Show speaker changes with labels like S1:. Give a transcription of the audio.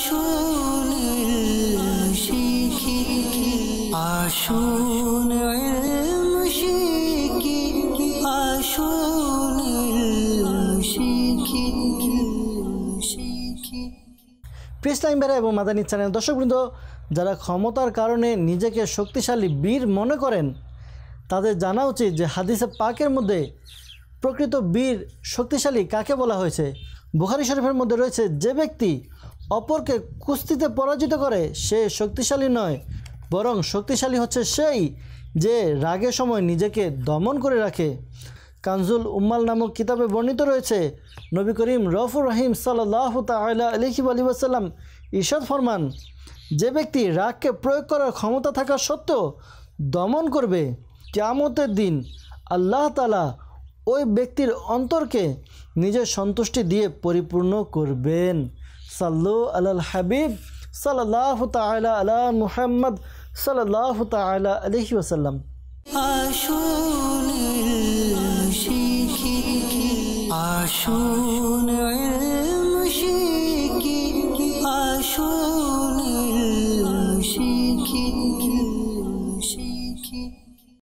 S1: আসুন শিখি, আসুন শিখি, আসুন শিখি।
S2: প্রেস টাইম বেড়া এবং মাদানী চ্যানেল দর্শকবৃন্দ, যারা ক্ষমতার কারণে নিজেকে শক্তিশালী বীর মনে করেন তাদের জানা উচিত যে হাদিসে পাকের মধ্যে প্রকৃত বীর শক্তিশালী কাকে বলা হয়েছে। বুখারী শরীফের মধ্যে রয়েছে, যে ব্যক্তি অপরকে কুস্তিতে পরাজিত করে সে শক্তিশালী নয়, বরং শক্তিশালী হচ্ছে সেই যে রাগের সময় নিজেকে দমন করে রাখে। কানজুল উম্মাল নামক কিতাবে বর্ণিত রয়েছে, নবী করিম রউফুর রহিম সাল্লাল্লাহু তাআলা আলাইহি ওয়াসাল্লাম ইরশাদ ফরমান, যে ব্যক্তি রাগকে প্রয়োগ করার ক্ষমতা থাকা সত্ত্বেও দমন করবে, কিয়ামতের দিন আল্লাহ তাআলা ওই ব্যক্তির অন্তরকে নিজের সন্তুষ্টি দিয়ে পরিপূর্ণ করবেন। সাল্লু আলাল হাবিব সাল্লাল্লাহু তাআলা আলা মুহাম্মদ সাল্লাল্লাহু তাআলা আলাইহি ওয়াসাল্লাম।
S1: আসুন শিখি, আসুন শিখি, আসুন